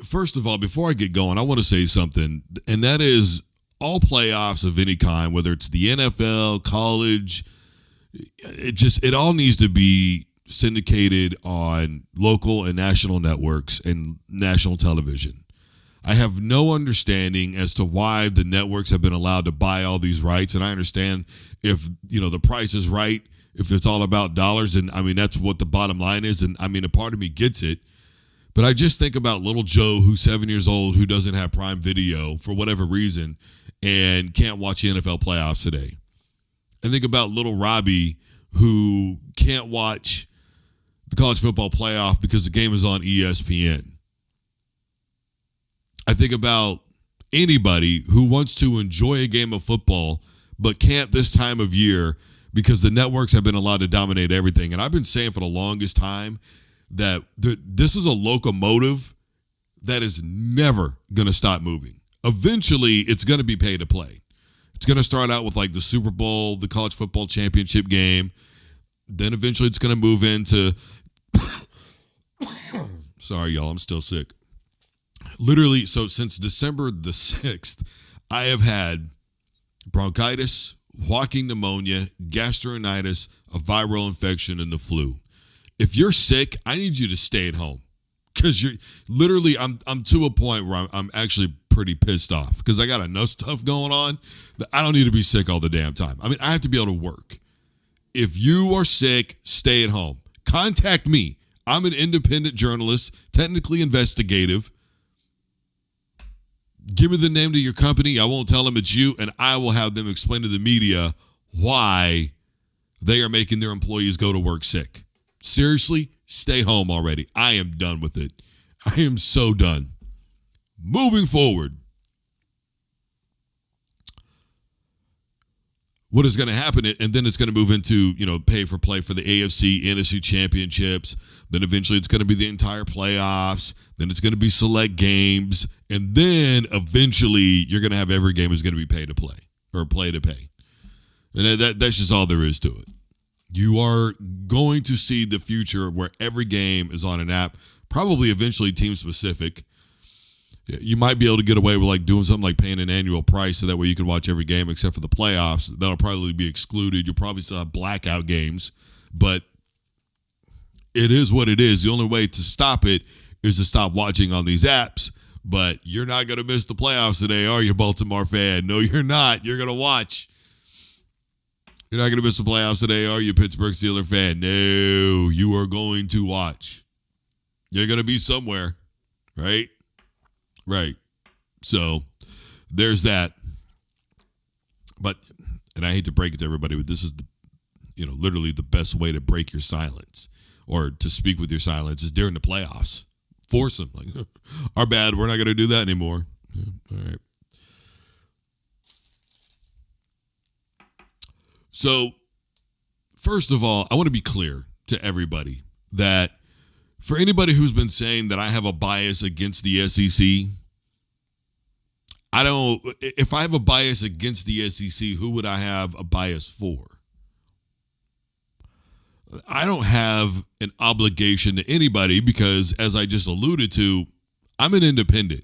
First of all, before I get going, I want to say something, and that is all playoffs of any kind, whether it's the NFL, college, it all needs to be syndicated on local and national networks and national television. I have no understanding as to why the networks have been allowed to buy all these rights, and I understand if the price is right, if it's all about dollars, and I mean that's what the bottom line is, and I mean a part of me gets it. But I just think about little Joe, who's 7 years old, who doesn't have Prime Video for whatever reason and can't watch the NFL playoffs today. I think about little Robbie, who can't watch the college football playoff because the game is on ESPN. I think about anybody who wants to enjoy a game of football but can't this time of year because the networks have been allowed to dominate everything. And I've been saying for the longest time that this is a locomotive that is never going to stop moving. Eventually, it's going to be pay to play. It's going to start out with like the Super Bowl, the college football championship game. Then eventually it's going to move into sorry, y'all, I'm still sick. Literally, so since December the 6th, I have had bronchitis, walking pneumonia, gastronitis, a viral infection, and the flu. If you're sick, I need you to stay at home because you're literally, I'm to a point where I'm actually pretty pissed off because I got enough stuff going on that I don't need to be sick all the damn time. I mean, I have to be able to work. If you are sick, stay at home. Contact me. I'm an independent journalist, technically investigative. Give me the name of your company. I won't tell them it's you, and I will have them explain to the media why they are making their employees go to work sick. Seriously, stay home already. I am done with it. I am so done. Moving forward. What is going to happen, and then it's going to move into, pay for play for the AFC, NFC championships. Then eventually it's going to be the entire playoffs. Then it's going to be select games. And then eventually you're going to have every game is going to be pay to play or play to pay. And that's just all there is to it. You are going to see the future where every game is on an app, probably eventually team specific. You might be able to get away with like doing something like paying an annual price so that way you can watch every game except for the playoffs. That'll probably be excluded. You'll probably still have blackout games, but it is what it is. The only way to stop it is to stop watching on these apps, but you're not going to miss the playoffs today, are you, Baltimore fan? No, you're not. You're going to watch. You're not going to miss the playoffs today, are you, Pittsburgh Steelers fan? No, you are going to watch. You're going to be somewhere, right? Right. So there's that. But, and I hate to break it to everybody, but this is literally the best way to break your silence or to speak with your silence is during the playoffs. Force them. Like, our bad. We're not going to do that anymore. All right. So, first of all, I want to be clear to everybody that for anybody who's been saying that I have a bias against the SEC, if I have a bias against the SEC, who would I have a bias for? I don't have an obligation to anybody because, as I just alluded to, I'm an independent.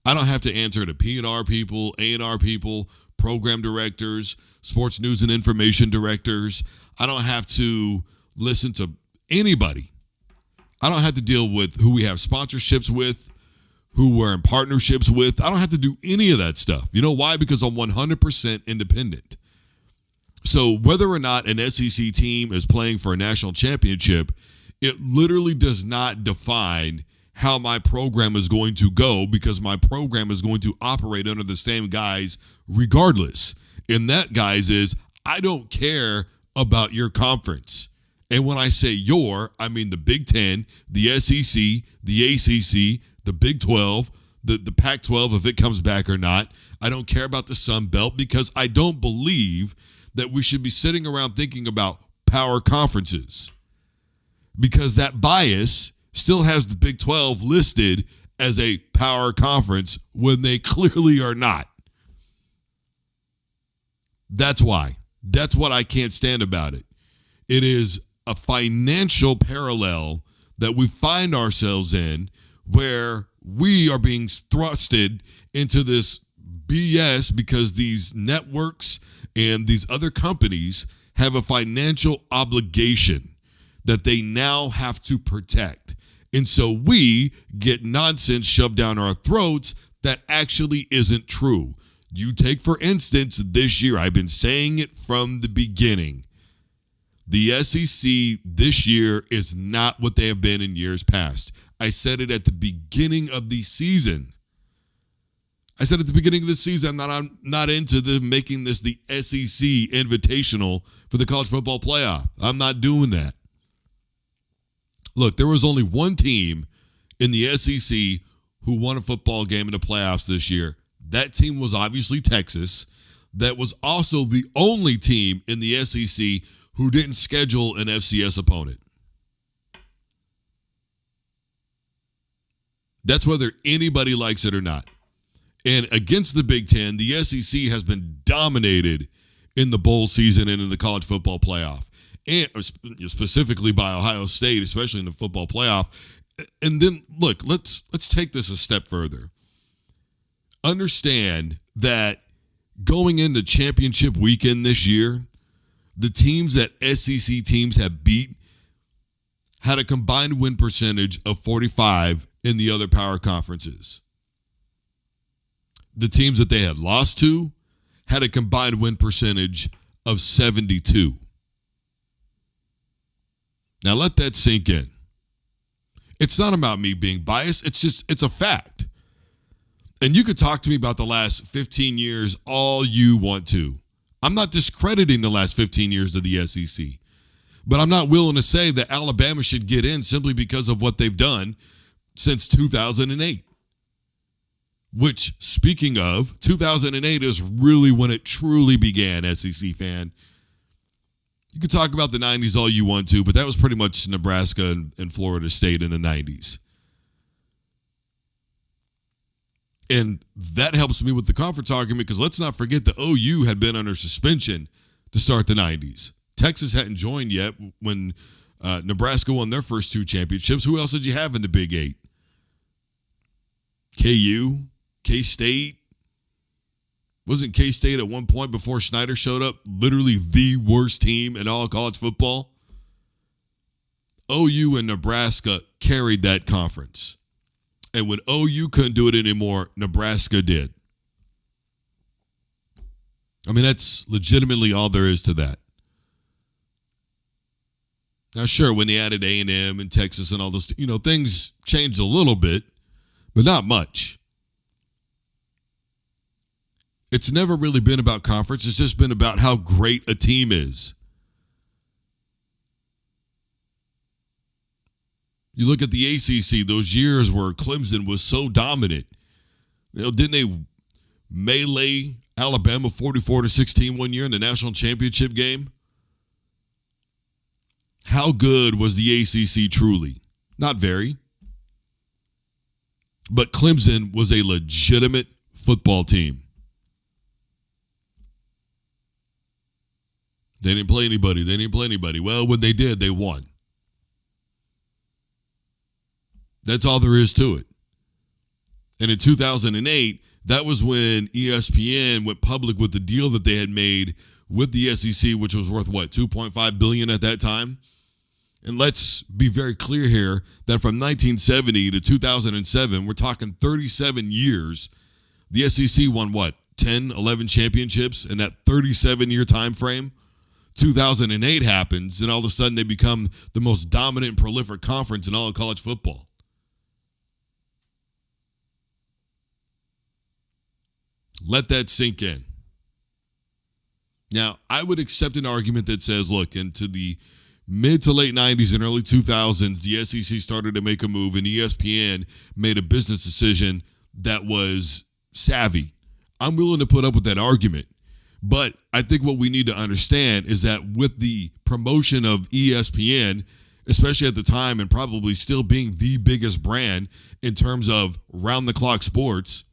I don't have to answer to P&R people, A&R people, program directors, sports news and information directors. I don't have to listen to anybody. I don't have to deal with who we have sponsorships with, who we're in partnerships with. I don't have to do any of that stuff. You know why? Because I'm 100% independent. So whether or not an SEC team is playing for a national championship, it literally does not define how my program is going to go because my program is going to operate under the same guise regardless. And that, guys, is I don't care about your conference. And when I say your, I mean the Big Ten, the SEC, the ACC, the Big 12, the Pac-12, if it comes back or not. I don't care about the Sun Belt because I don't believe that we should be sitting around thinking about power conferences because that bias still has the Big 12 listed as a power conference when they clearly are not. That's why. That's what I can't stand about it. It is a financial parallel that we find ourselves in where we are being thrusted into this BS because these networks and these other companies have a financial obligation that they now have to protect. And so we get nonsense shoved down our throats that actually isn't true. You take, for instance, this year, I've been saying it from the beginning. The SEC this year is not what they have been in years past. I said it at the beginning of the season. I'm not into making this the SEC Invitational for the college football playoff. I'm not doing that. Look, there was only one team in the SEC who won a football game in the playoffs this year. That team was obviously Texas. That was also the only team in the SEC who didn't schedule an FCS opponent. That's whether anybody likes it or not. And against the Big Ten, the SEC has been dominated in the bowl season and in the college football playoff, and specifically by Ohio State, especially in the football playoff. And then, look, let's take this a step further. Understand that going into championship weekend this year, the teams that SEC teams have beat had a combined win percentage of 45 in the other power conferences. The teams that they had lost to had a combined win percentage of 72. Now let that sink in. It's not about me being biased. It's a fact. And you could talk to me about the last 15 years all you want to. I'm not discrediting the last 15 years of the SEC. But I'm not willing to say that Alabama should get in simply because of what they've done since 2008. Which, speaking of, 2008 is really when it truly began, SEC fan. You could talk about the 90s all you want to, but that was pretty much Nebraska and Florida State in the 90s. And that helps me with the conference argument because let's not forget that OU had been under suspension to start the 90s. Texas hadn't joined yet when Nebraska won their first two championships. Who else did you have in the Big Eight? KU? K-State? Wasn't K-State at one point before Snyder showed up literally the worst team in all of college football? OU and Nebraska carried that conference. And when OU couldn't do it anymore, Nebraska did. I mean, that's legitimately all there is to that. Now, sure, when they added A&M and Texas and all those, things changed a little bit, but not much. It's never really been about conference. It's just been about how great a team is. You look at the ACC, those years where Clemson was so dominant. Didn't they melee Alabama 44-16 one year in the national championship game? How good was the ACC truly? Not very. But Clemson was a legitimate football team. They didn't play anybody. Well, when they did, they won. That's all there is to it. And in 2008, that was when ESPN went public with the deal that they had made with the SEC, which was worth, $2.5 billion at that time? And let's be very clear here that from 1970 to 2007, we're talking 37 years, the SEC won 10, 11 championships in that 37-year time frame? 2008 happens, and all of a sudden they become the most dominant and prolific conference in all of college football. Let that sink in. Now, I would accept an argument that says, look, into the mid to late 90s and early 2000s, the SEC started to make a move, and ESPN made a business decision that was savvy. I'm willing to put up with that argument. But I think what we need to understand is that with the promotion of ESPN, especially at the time and probably still being the biggest brand in terms of round-the-clock sports,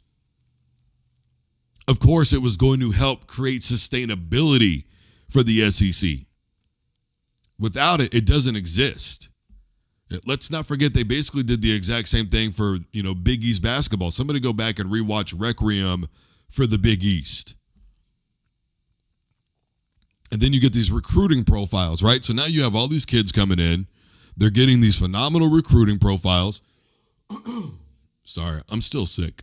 of course it was going to help create sustainability for the SEC. Without it, it doesn't exist. Let's not forget they basically did the exact same thing for, Big East basketball. Somebody go back and rewatch Requiem for the Big East. And then you get these recruiting profiles, right? So now you have all these kids coming in. They're getting these phenomenal recruiting profiles. Sorry, I'm still sick.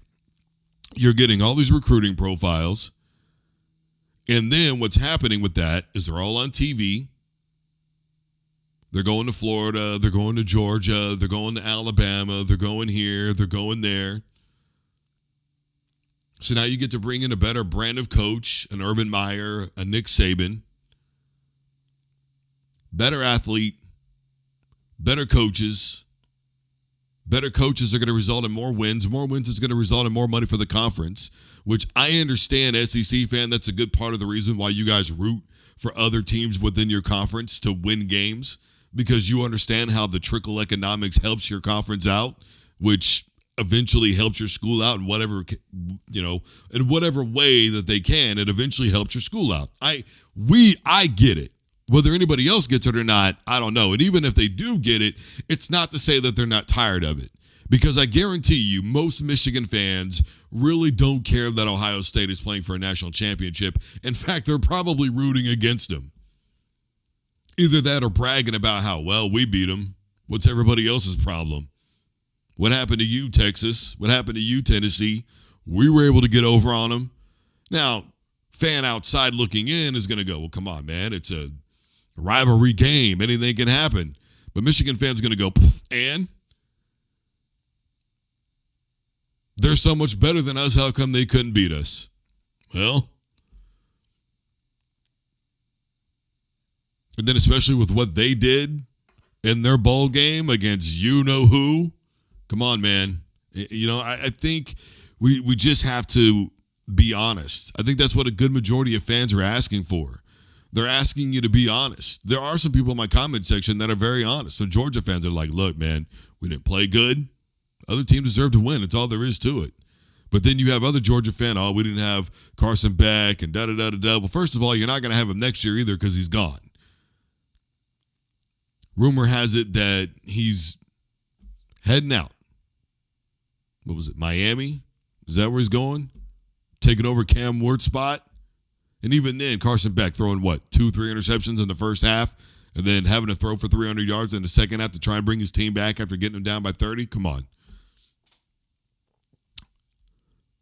You're getting all these recruiting profiles. And then what's happening with that is they're all on TV. They're going to Florida. They're going to Georgia. They're going to Alabama. They're going here. They're going there. So now you get to bring in a better brand of coach, an Urban Meyer, a Nick Saban. Better athlete, better coaches. Better coaches are going to result in more wins. More wins is going to result in more money for the conference, which I understand, SEC fan, that's a good part of the reason why you guys root for other teams within your conference to win games, because you understand how the trickle economics helps your conference out, which eventually helps your school out in whatever, in whatever way that they can. It eventually helps your school out. I get it. Whether anybody else gets it or not, I don't know. And even if they do get it, it's not to say that they're not tired of it. Because I guarantee you, most Michigan fans really don't care that Ohio State is playing for a national championship. In fact, they're probably rooting against them. Either that or bragging about how, well, we beat them. What's everybody else's problem? What happened to you, Texas? What happened to you, Tennessee? We were able to get over on them. Now, fan outside looking in is going to go, well, come on, man. It's a rivalry game. Anything can happen. But Michigan fans going to go, and they're so much better than us. How come they couldn't beat us? Well, and then especially with what they did in their bowl game against you-know-who. Come on, man. I think we just have to be honest. I think that's what a good majority of fans are asking for. They're asking you to be honest. There are some people in my comment section that are very honest. Some Georgia fans are like, look, man, we didn't play good. Other teams deserve to win. It's all there is to it. But then you have other Georgia fans, we didn't have Carson Beck and da-da-da-da-da. Well, first of all, you're not going to have him next year either because he's gone. Rumor has it that he's heading out. What was it, Miami? Is that where he's going? Taking over Cam Ward's spot? And even then, Carson Beck throwing, 2-3 interceptions in the first half and then having to throw for 300 yards in the second half to try and bring his team back after getting them down by 30? Come on.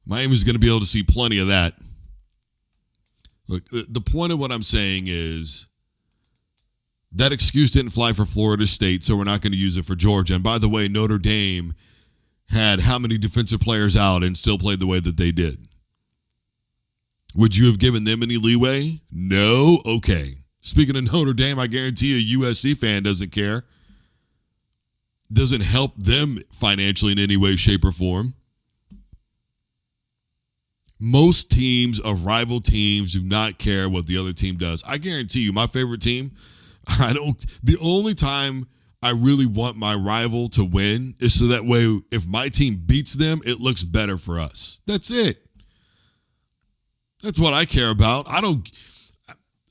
Miami's going to be able to see plenty of that. Look, the point of what I'm saying is that excuse didn't fly for Florida State, so we're not going to use it for Georgia. And by the way, Notre Dame had how many defensive players out and still played the way that they did? Would you have given them any leeway? No? Okay. Speaking of Notre Dame, I guarantee a USC fan doesn't care. Doesn't help them financially in any way, shape, or form. Most teams of rival teams do not care what the other team does. I guarantee you, my favorite team, the only time I really want my rival to win is so that way if my team beats them, it looks better for us. That's it. That's what I care about.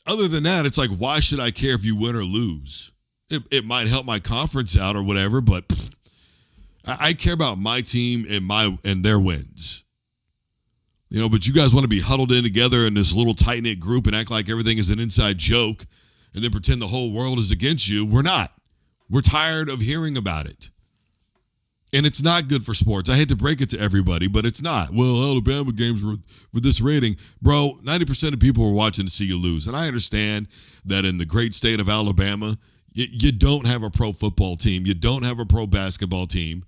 Other than that, it's like, why should I care if you win or lose? It might help my conference out or whatever, but I care about my team and their wins. But you guys want to be huddled in together in this little tight-knit group and act like everything is an inside joke and then pretend the whole world is against you. We're not. We're tired of hearing about it. And it's not good for sports. I hate to break it to everybody, but it's not. Well, Alabama games were for this rating. Bro, 90% of people were watching to see you lose. And I understand that in the great state of Alabama, you don't have a pro football team. You don't have a pro basketball team.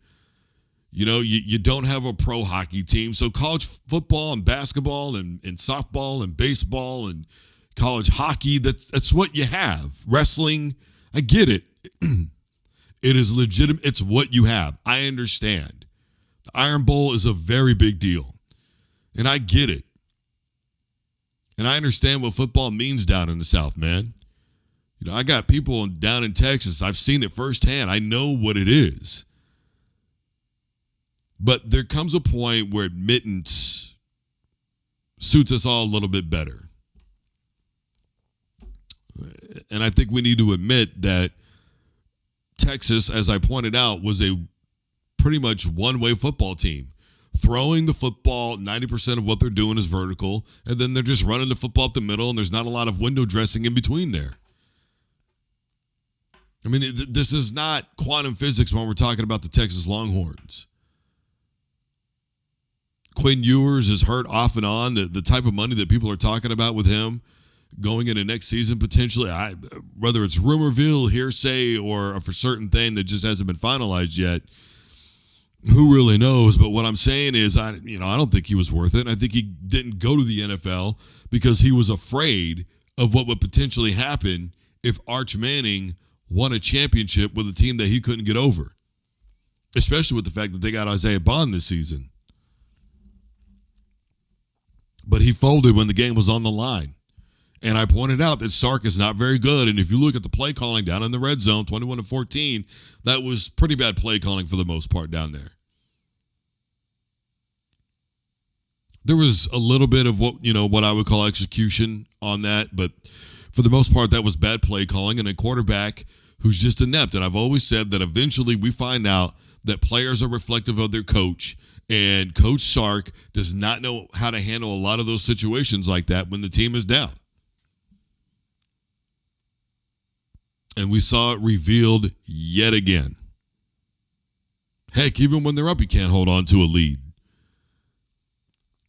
You don't have a pro hockey team. So college football and basketball and softball and baseball and college hockey, that's what you have. Wrestling, I get it. It is legitimate. It's what you have. I understand. The Iron Bowl is a very big deal. And I get it. And I understand what football means down in the South, man. I got people down in Texas. I've seen it firsthand. I know what it is. But there comes a point where admittance suits us all a little bit better. And I think we need to admit that Texas, as I pointed out, was a pretty much one-way football team. Throwing the football, 90% of what they're doing is vertical, and then they're just running the football up the middle, and there's not a lot of window dressing in between there. I mean, this is not quantum physics when we're talking about the Texas Longhorns. Quinn Ewers is hurt off and on. The type of money that people are talking about with him going into next season potentially, whether it's rumorville, hearsay, or a for certain thing that just hasn't been finalized yet, who really knows? But what I'm saying is, I don't think he was worth it. I think he didn't go to the NFL because he was afraid of what would potentially happen if Arch Manning won a championship with a team that he couldn't get over, especially with the fact that they got Isaiah Bond this season. But he folded when the game was on the line. And I pointed out that Sark is not very good. And if you look at the play calling down in the red zone, 21-14, that was pretty bad play calling for the most part down there. There was a little bit of what I would call execution on that, but for the most part, that was bad play calling and a quarterback who's just inept. And I've always said that eventually we find out that players are reflective of their coach, and Coach Sark does not know how to handle a lot of those situations like that when the team is down. And we saw it revealed yet again. Heck, even when they're up, you can't hold on to a lead.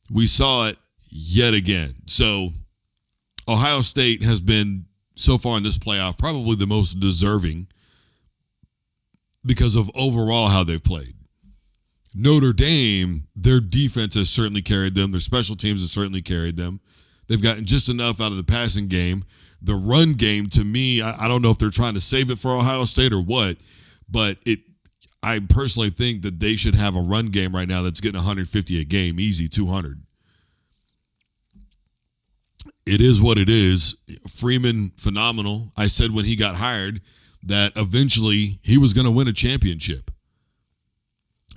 We saw it yet again. So Ohio State has been, so far in this playoff, probably the most deserving because of overall how they've played. Notre Dame, their defense has certainly carried them. Their special teams has certainly carried them. They've gotten just enough out of the passing game. The run game, to me, I don't know if they're trying to save it for Ohio State or what, but I personally think that they should have a run game right now that's getting 150 a game, easy, 200. It is what it is. Freeman, phenomenal. I said when he got hired that eventually he was going to win a championship.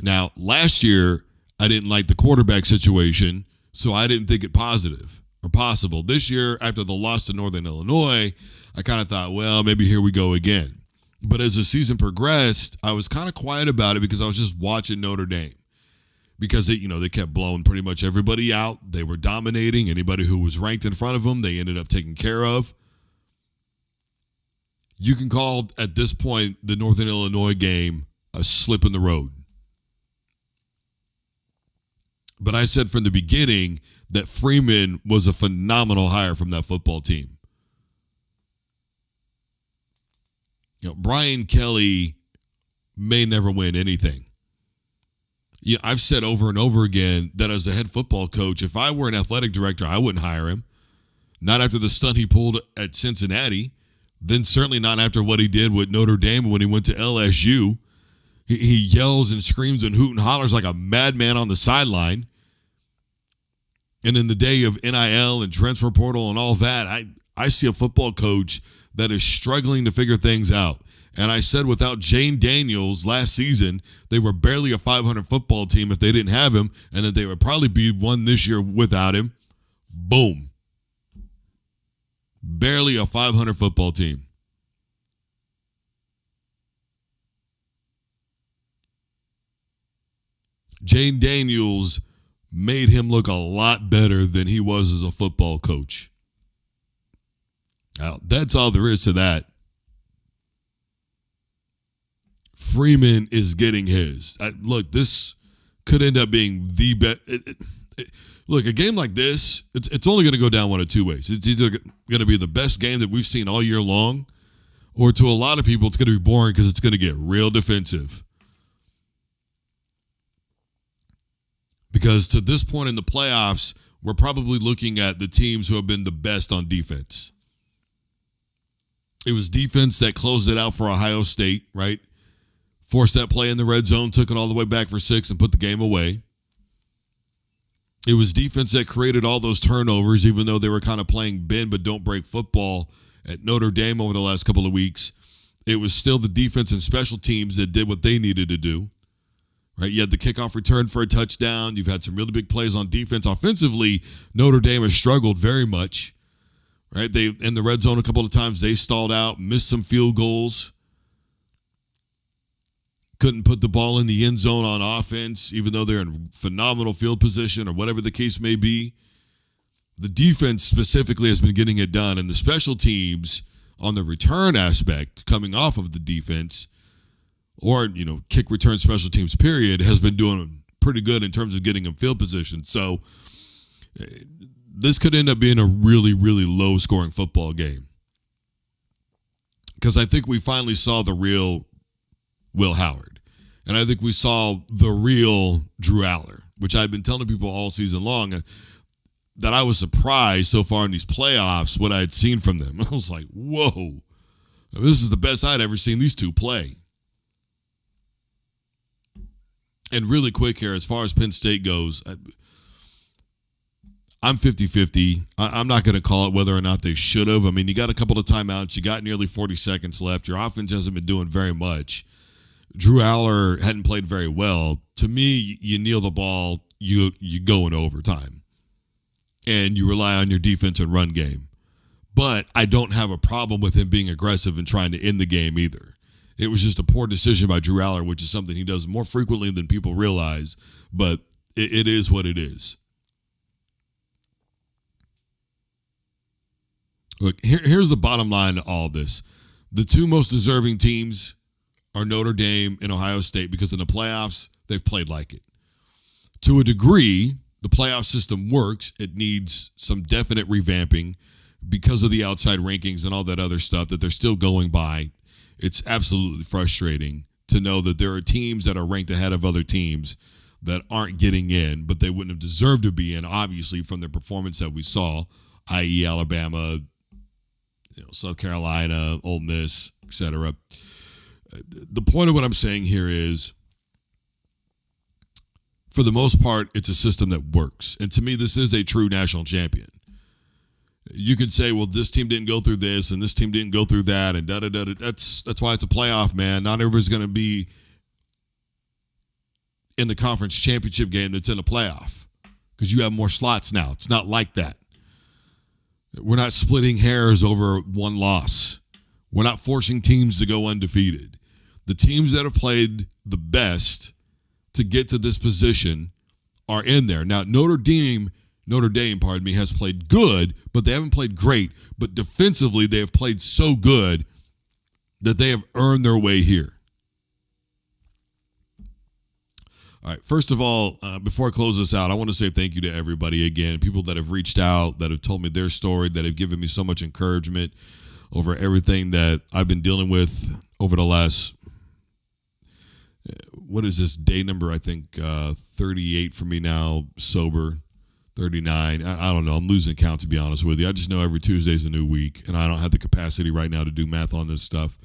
Now, last year, I didn't like the quarterback situation, so I didn't think it positive or possible. This year, after the loss to Northern Illinois, I kind of thought, well, maybe here we go again. But as the season progressed, I was kind of quiet about it because I was just watching Notre Dame. Because they kept blowing pretty much everybody out. They were dominating. Anybody who was ranked in front of them, they ended up taking care of. You can call, at this point, the Northern Illinois game a slip in the road. But I said from the beginning that Freeman was a phenomenal hire from that football team. Brian Kelly may never win anything. I've said over and over again that as a head football coach, if I were an athletic director, I wouldn't hire him. Not after the stunt he pulled at Cincinnati. Then certainly not after what he did with Notre Dame when he went to LSU. He yells and screams and hoot and hollers like a madman on the sideline. And in the day of NIL and transfer portal and all that, I see a football coach that is struggling to figure things out. And I said without Jane Daniels last season, they were barely a 500 football team if they didn't have him, and that they would probably be one this year without him. Boom. Barely a 500 football team. Jane Daniels made him look a lot better than he was as a football coach. Now, that's all there is to that. Freeman is getting his. Look, this could end up being the best. Look, a game like this, it's only going to go down one of two ways. It's either going to be the best game that we've seen all year long, or to a lot of people, it's going to be boring because it's going to get real defensive. Because to this point in the playoffs, we're probably looking at the teams who have been the best on defense. It was defense that closed it out for Ohio State, right? Forced that play in the red zone, took it all the way back for 6, and put the game away. It was defense that created all those turnovers, even though they were kind of playing bend but don't break football at Notre Dame over the last couple of weeks. It was still the defense and special teams that did what they needed to do. Right? You had the kickoff return for a touchdown. You've had some really big plays on defense. Offensively, Notre Dame has struggled very much. Right? They in the red zone a couple of times, they stalled out, missed some field goals. couldn't put the ball in the end zone on offense, even though they're in phenomenal field position or whatever the case may be. The defense specifically has been getting it done, and the special teams on the return aspect coming off of the defense or, kick return special teams period has been doing pretty good in terms of getting them field position. So this could end up being a really, really low scoring football game. Because I think we finally saw the real Will Howard. And I think we saw the real Drew Aller, which I've been telling people all season long that I was surprised so far in these playoffs what I had seen from them. I was like, whoa, this is the best I'd ever seen these two play. And really quick here, as far as Penn State goes, I'm 50-50. I'm not going to call it whether or not they should have. I mean, you got a couple of timeouts. You got nearly 40 seconds left. Your offense hasn't been doing very much. Drew Aller hadn't played very well. To me, you kneel the ball, you go in overtime. And you rely on your defense and run game. But I don't have a problem with him being aggressive and trying to end the game either. It was just a poor decision by Drew Aller, which is something he does more frequently than people realize. But it is what it is. Look, here's the bottom line to all this. The two most deserving teams are Notre Dame and Ohio State because in the playoffs, they've played like it. To a degree, the playoff system works. It needs some definite revamping because of the outside rankings and all that other stuff that they're still going by. It's absolutely frustrating to know that there are teams that are ranked ahead of other teams that aren't getting in, but they wouldn't have deserved to be in, obviously, from their performance that we saw, i.e. Alabama, South Carolina, Ole Miss, etc. The point of what I'm saying here is, for the most part, it's a system that works. And to me, this is a true national champion. You could say, well, this team didn't go through this and this team didn't go through that and da-da-da-da. That's why it's a playoff, man. Not everybody's going to be in the conference championship game that's in a playoff because you have more slots now. It's not like that. We're not splitting hairs over one loss. We're not forcing teams to go undefeated. The teams that have played the best to get to this position are in there. Now, Notre Dame, has played good, but they haven't played great. But defensively, they have played so good that they have earned their way here. All right, first of all, before I close this out, I want to say thank you to everybody again, people that have reached out, that have told me their story, that have given me so much encouragement over everything that I've been dealing with over the last, what is this, day number, I think, 38 for me now, sober, 39. I don't know. I'm losing count, to be honest with you. I just know every Tuesday is a new week, and I don't have the capacity right now to do math on this stuff.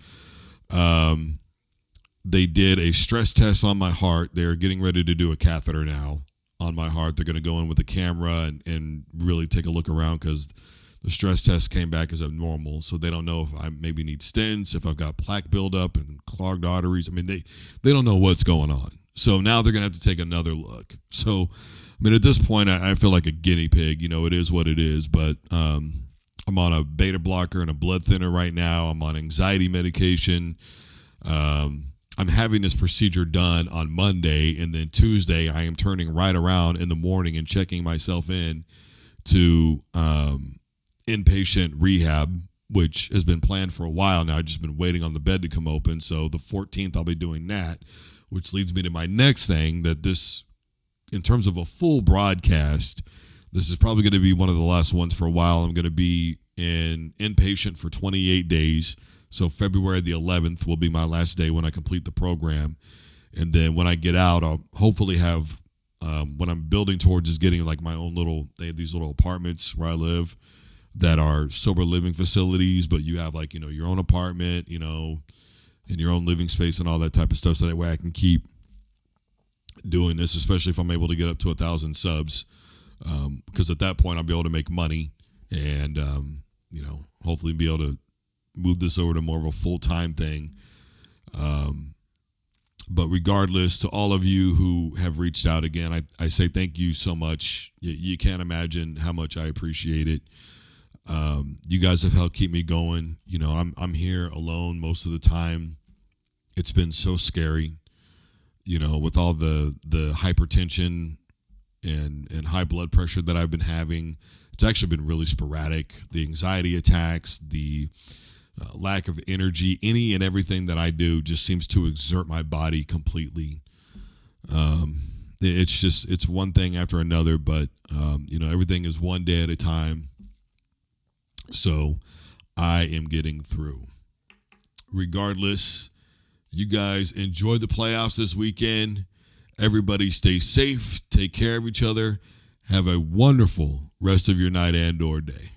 They did a stress test on my heart. They're getting ready to do a catheter now on my heart. They're going to go in with a camera and really take a look around because the stress test came back as abnormal. So they don't know if I maybe need stents, if I've got plaque buildup and clogged arteries. I mean, they don't know what's going on. So now they're going to have to take another look. So, I mean, at this point, I feel like a guinea pig. It is what it is. But I'm on a beta blocker and a blood thinner right now. I'm on anxiety medication. I'm having this procedure done on Monday, and then Tuesday I am turning right around in the morning and checking myself in to inpatient rehab, which has been planned for a while now. I've just been waiting on the bed to come open. So the 14th I'll be doing that, which leads me to my next thing, that this, in terms of a full broadcast, this is probably going to be one of the last ones for a while. I'm going to be in inpatient for 28 days. So February the 11th will be my last day when I complete the program. And then when I get out, I'll hopefully have, what I'm building towards is getting like my own they have these little apartments where I live that are sober living facilities, but you have like, your own apartment, and your own living space and all that type of stuff. So that way I can keep doing this, especially if I'm able to get up to 1,000 subs. Because at that point I'll be able to make money and, hopefully be able to move this over to more of a full-time thing. But regardless, to all of you who have reached out again, I say thank you so much. You can't imagine how much I appreciate it. You guys have helped keep me going. I'm here alone most of the time. It's been so scary. with all the hypertension and high blood pressure that I've been having. It's actually been really sporadic. The anxiety attacks, the lack of energy, any and everything that I do just seems to exert my body completely. It's one thing after another, but everything is one day at a time. So I am getting through. Regardless, you guys enjoy the playoffs this weekend. Everybody stay safe. Take care of each other. Have a wonderful rest of your night and or day.